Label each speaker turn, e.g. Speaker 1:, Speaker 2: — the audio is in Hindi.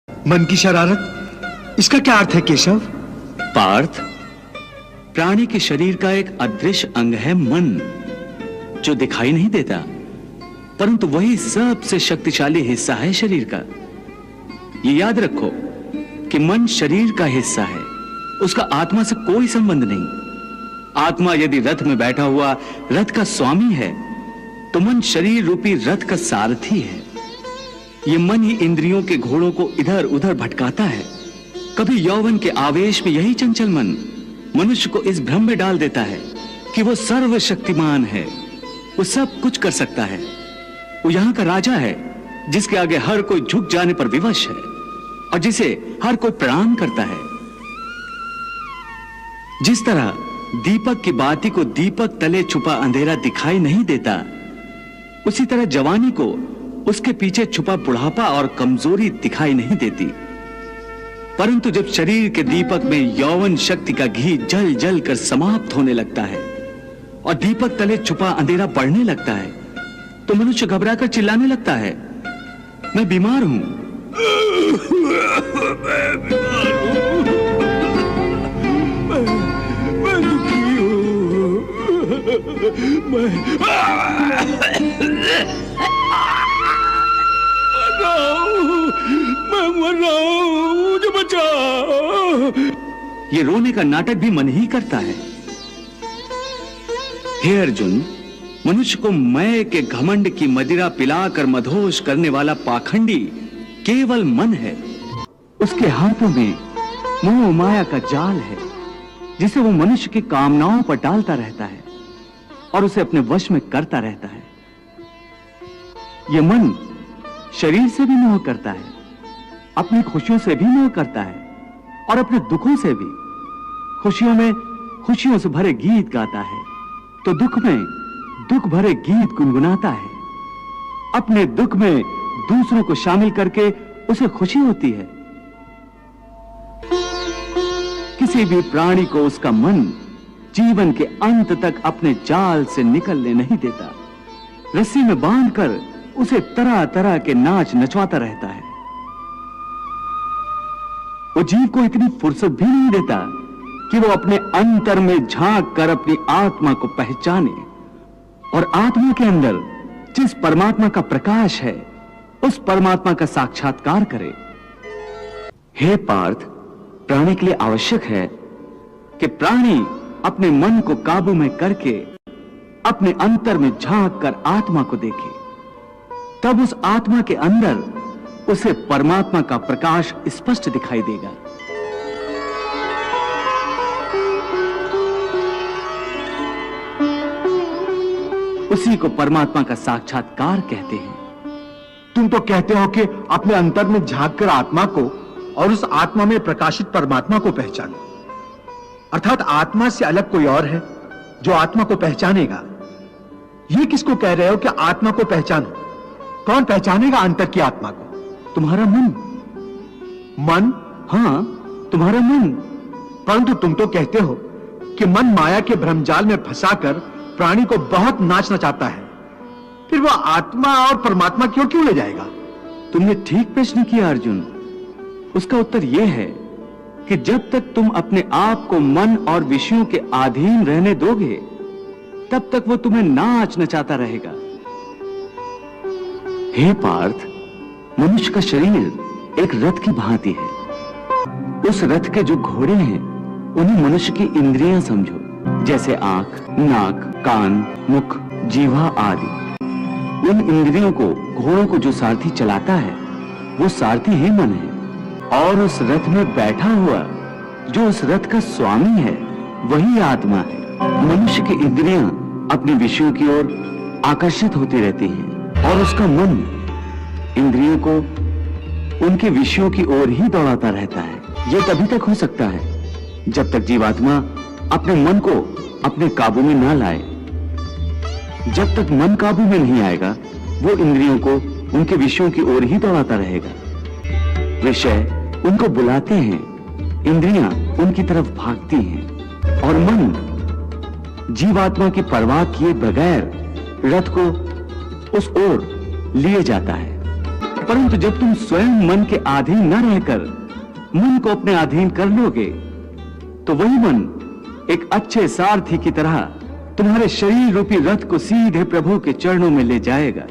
Speaker 1: मन की शरारत, इसका क्या अर्थ है केशव?
Speaker 2: पार्थ, प्राणी के शरीर का एक अदृश्य अंग है मन, जो दिखाई नहीं देता, परंतु वही सबसे शक्तिशाली हिस्सा है शरीर का। ये याद रखो कि मन शरीर का हिस्सा है, उसका आत्मा से कोई संबंध नहीं। आत्मा यदि रथ में बैठा हुआ रथ का स्वामी है, तो मन शरीर रूपी रथ का सारथी है। ये मन ही इंद्रियों के घोड़ों को इधर उधर भटकाता है। कभी यौवन के आवेश में यही चंचल मन मनुष्य को इस भ्रम में डाल देता है कि वो सर्वशक्तिमान है, वो सब कुछ कर सकता है, वो यहां का राजा है, जिसके आगे हर कोई झुक जाने पर विवश है और जिसे हर कोई प्रणाम करता है। जिस तरह दीपक की बाती को दीपक तले छुपा अंधेरा दिखाई नहीं देता, उसी तरह जवानी को उसके पीछे छुपा बुढ़ापा और कमजोरी दिखाई नहीं देती। परंतु जब शरीर के दीपक में यौवन शक्ति का घी जल जल कर समाप्त होने लगता है और दीपक तले छुपा अंधेरा बढ़ने लगता है, तो मनुष्य घबराकर चिल्लाने लगता है, मैं बीमार हूं।
Speaker 1: मैं दुखी हूं, मैं मर रहा हूं, मुझे बचाओ।
Speaker 2: ये रोने का नाटक भी मन ही करता है। हे अर्जुन, मनुष्य को मैं के घमंड की मदिरा पिलाकर मदहोश करने वाला पाखंडी केवल मन है। उसके हाथों में मोह माया का जाल है, जिसे वो मनुष्य की कामनाओं पर डालता रहता है और उसे अपने वश में करता रहता है। यह मन शरीर से भी मोह करता है, अपनी खुशियों से भी मोह करता है और अपने दुखों से भी। खुशियों में खुशियों से भरे गीत गाता है, तो दुख में दुख भरे गीत गुनगुनाता है। अपने दुख में दूसरों को शामिल करके उसे खुशी होती है। किसी भी प्राणी को उसका मन जीवन के अंत तक अपने जाल से निकलने नहीं देता। रस्सी में बांधकर उसे तरह तरह के नाच नचवाता रहता है। वो जीव को इतनी फुर्सत भी नहीं देता कि वो अपने अंतर में झांक कर अपनी आत्मा को पहचाने और आत्मा के अंदर जिस परमात्मा का प्रकाश है, उस परमात्मा का साक्षात्कार करे। हे पार्थ, प्राणी के लिए आवश्यक है कि प्राणी अपने मन को काबू में करके अपने अंतर में झांक कर आत्मा को देखे। तब उस आत्मा के अंदर उसे परमात्मा का प्रकाश स्पष्ट दिखाई देगा। उसी को परमात्मा का साक्षात्कार कहते हैं।
Speaker 1: तुम तो कहते हो कि अपने अंतर में झांक कर आत्मा को और उस आत्मा में प्रकाशित परमात्मा को पहचानो, अर्थात आत्मा से अलग कोई और है जो आत्मा को पहचानेगा। ये किसको कह रहे हो कि आत्मा को पहचानो? कौन पहचानेगा अंतर की आत्मा को?
Speaker 2: तुम्हारा मन।
Speaker 1: मन?
Speaker 2: हाँ, तुम्हारा मन।
Speaker 1: परंतु तुम तो कहते हो कि मन माया के भ्रमजाल में फंसाकर प्राणी को बहुत नाच नचाता है, फिर वह आत्मा और परमात्मा की ओर क्यों ले जाएगा?
Speaker 2: तुमने ठीक प्रश्न किया अर्जुन। उसका उत्तर यह है कि जब तक तुम अपने आप को मन और विषयों के अधीन रहने दोगे, तब तक वो तुम्हें नाच नचाता रहेगा। हे पार्थ, मनुष्य का शरीर एक रथ की भांति है। उस रथ के जो घोड़े हैं, उन्हें मनुष्य की इंद्रियां समझो, जैसे आंख, नाक, कान, मुख, जीवा आदि। उन इंद्रियों को, घोड़ों को जो सारथी चलाता है, वो सारथी ही मन है। और उस रथ में बैठा हुआ जो उस रथ का स्वामी है, वही आत्मा है। मनुष्य की इंद्रियां अपने विषयों की ओर आकर्षित होती रहती हैं और उसका मन इंद्रियों को उनके विषयों की ओर ही दौड़ाता रहता है। यह तभी तक हो सकता है जब तक जीवात्मा अपने मन को अपने काबू में ना लाए। जब तक मन काबू में नहीं आएगा, वो इंद्रियों को उनके विषयों की ओर ही दौड़ाता रहेगा। विषय उनको बुलाते हैं, इंद्रियां उनकी तरफ भागती हैं और मन जीवात्मा की परवाह किए बगैर रथ को उस ओर लिए जाता है। परंतु जब तुम स्वयं मन के अधीन न रहकर मन को अपने अधीन कर लोगे तो वही मन एक अच्छे सारथी की तरह तुम्हारे शरीर रूपी रथ को सीधे प्रभु के चरणों में ले जाएगा।